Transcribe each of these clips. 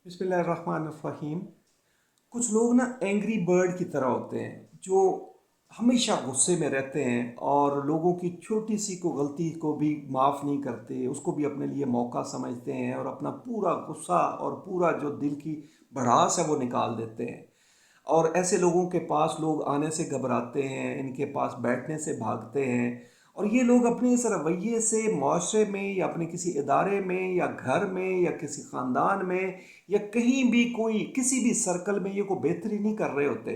बिस्मिल्लाहिर्रहमानिर्रहीम। कुछ लोग ना एंग्री बर्ड की तरह होते हैं जो हमेशा गुस्से में रहते हैं और लोगों की छोटी सी को गलती को भी माफ़ नहीं करते, उसको भी अपने लिए मौका समझते हैं और अपना पूरा गुस्सा और पूरा जो दिल की भड़ास है वो निकाल देते हैं। और ऐसे लोगों के पास लोग आने से घबराते हैं, इनके पास बैठने से भागते हैं। और ये लोग अपने इस रवैये से माशरे में या अपने किसी इदारे में या घर में या किसी ख़ानदान में या कहीं भी कोई किसी भी सर्कल में ये को बेहतरी नहीं कर रहे होते,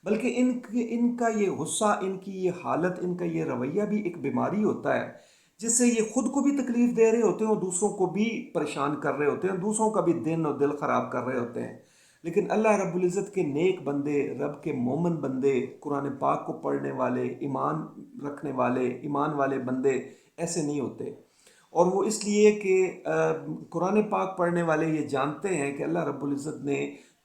बल्कि इनका ये गुस्सा, इनकी ये हालत, इनका ये रवैया भी एक बीमारी होता है जिससे ये खुद को भी तकलीफ़ दे रहे होते हैं और दूसरों को भी परेशान कर रहे होते हैं, दूसरों का भी दिन और दिल ख़राब कर रहे होते हैं। लेकिन अल्लाह रब्बुल इज़्ज़त के नेक बंदे, रब के मोमिन बंदे, कुरान पाक को पढ़ने वाले, ईमान रखने वाले, ईमान वाले बंदे ऐसे नहीं होते। और वो इसलिए कि कुरान पाक पढ़ने वाले ये जानते हैं कि अल्लाह रब्बुल इज़्ज़त ने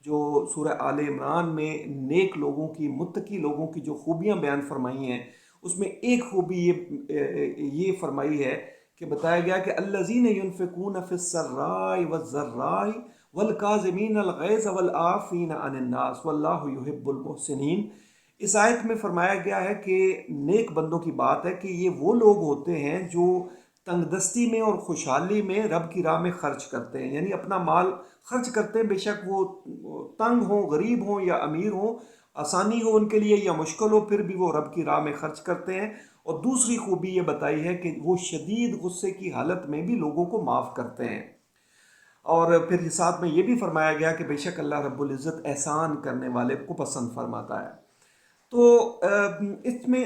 जो सूरह आले इमरान में नेक लोगों की, मुत्तकी लोगों की जो खूबियाँ बयान फरमाई हैं, उसमें एक खूबी ये फरमाई है कि बताया गया कि अल्लज़ीन युनफ़िकून फ़िस्सर्राइ वज़्ज़र्राइ वल काज़िमीन अल गैज़ वल आफ़ीन अनिन नास वल्लाहु युहिब्बुल मुहसिनीन। इस आयत में फरमाया गया है कि नेक बंदों की बात है कि ये वो लोग होते हैं जो तंगदस्ती में और खुशहाली में रब की राह में खर्च करते हैं, यानी अपना माल खर्च करते हैं, बेशक वो तंग हो, गरीब हो या अमीर हो, आसानी हो उनके लिए या मुश्किल हो, फिर भी वो रब की राह में खर्च करते हैं। और दूसरी खूबी ये बताई है कि वो शदीद गुस्से की हालत में भी लोगों को माफ़ करते हैं। और फिर साथ में ये भी फरमाया गया कि बेशक अल्लाह रब्बुल इज़्ज़त एहसान करने वाले को पसंद फरमाता है। तो इसमें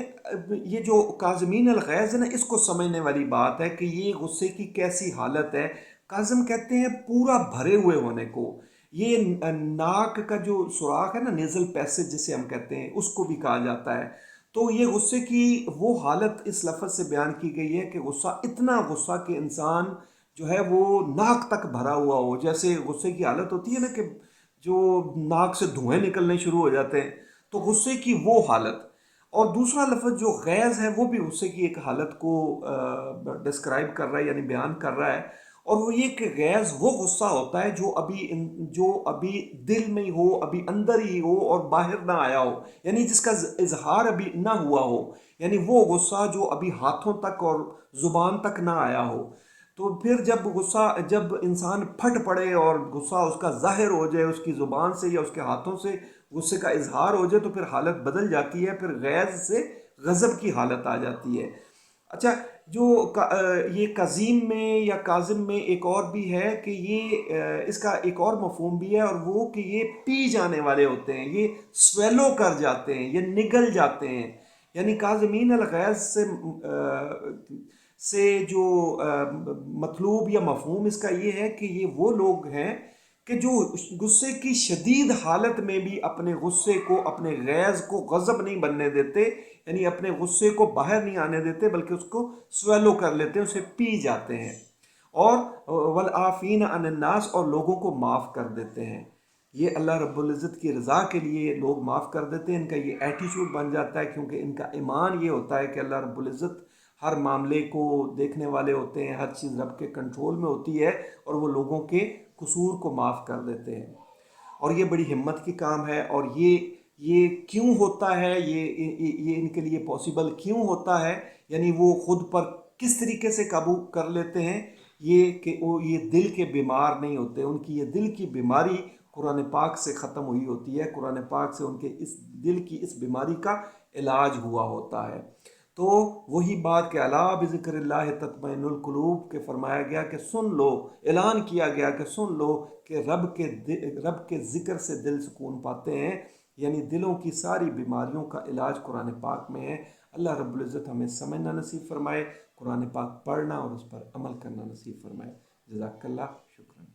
ये जो काज़मीन अल गैज़ है ना, इसको समझने वाली बात है कि ये गुस्से की कैसी हालत है। काज़म कहते हैं पूरा भरे हुए होने को। ये नाक का जो सुराख है ना, नेज़ल पैसेज जिसे हम कहते हैं, उसको भी कहा जाता है। तो ये गुस्से की वो हालत इस लफ्ज़ से बयान की गई है कि गुस्सा, इतना गुस्सा कि इंसान जो है वो नाक तक भरा हुआ हो। जैसे गुस्से की हालत होती है ना कि जो नाक से धुएं निकलने शुरू हो जाते हैं, तो गुस्से की वो हालत। और दूसरा लफ्ज़ जो गैज़ है वो भी गुस्से की एक हालत को डिस्क्राइब कर रहा है, यानी बयान कर रहा है। और वो ये कि गैज़ वो गुस्सा होता है जो अभी दिल में ही हो, अभी अंदर ही हो और बाहर ना आया हो, यानी जिसका इजहार अभी ना हुआ हो। यानी वो गुस्सा जो अभी हाथों तक और ज़ुबान तक ना आया हो। तो फिर जब इंसान फट पड़े और गुस्सा उसका ज़ाहिर हो जाए उसकी ज़ुबान से या उसके हाथों से, गुस्से का इजहार हो जाए, तो फिर हालत बदल जाती है, फिर गैज़ से गज़ब की हालत आ जाती है। अच्छा, ये कज़ीम में या काज़िम में एक और भी है कि इसका एक और मफ़हूम भी है, और वो कि ये पी जाने वाले होते हैं, ये स्वेलो कर जाते हैं, ये निगल जाते हैं। यानी काज़मीन अल गैज़ से जो मतलूब या मफ़हूम इसका ये है कि ये वो लोग हैं कि जो गुस्से की शदीद हालत में भी अपने गुस्से को, अपने गैज़ को गज़ब नहीं बनने देते, यानी अपने गुस्से को बाहर नहीं आने देते, बल्कि उसको स्वेलो कर लेते हैं, उसे पी जाते हैं। और वल आफ़ीन अनन्नास, और लोगों को माफ़ कर देते हैं। ये अल्लाह रब्बुल इज़्ज़त की रज़ा के लिए लोग माफ़ कर देते हैं, इनका ये एटीट्यूड बन जाता है, क्योंकि इनका ईमान ये होता है कि अल्लाह रब्बुल इज़्ज़त हर मामले को देखने वाले होते हैं, हर चीज़ रब के कंट्रोल में होती है, और वो लोगों के कसूर को माफ़ कर देते हैं। और ये बड़ी हिम्मत की काम है। और ये क्यों होता है, ये इनके लिए पॉसिबल क्यों होता है, यानी वो खुद पर किस तरीके से काबू कर लेते हैं, ये कि वो ये दिल के बीमार नहीं होते। उनकी ये दिल की बीमारी कुरान पाक से ख़त्म हुई होती है, कुरान पाक से उनके इस दिल की इस बीमारी का इलाज हुआ होता है। तो वही बात के अला बिज़िक्रिल्लाह तत्मइनुल कुलूब के फरमाया गया कि सुन लो, ऐलान किया गया कि सुन लो कि रब के ज़िक्र से दिल सुकून पाते हैं। यानी दिलों की सारी बीमारियों का इलाज कुरान पाक में है। अल्लाह रब्बुल इज़्ज़त हमें समझना नसीब फरमाए, कुरान पाक पढ़ना और उस पर अमल करना नसीब फरमाए। जज़ाकल्लाह, शुक्रान।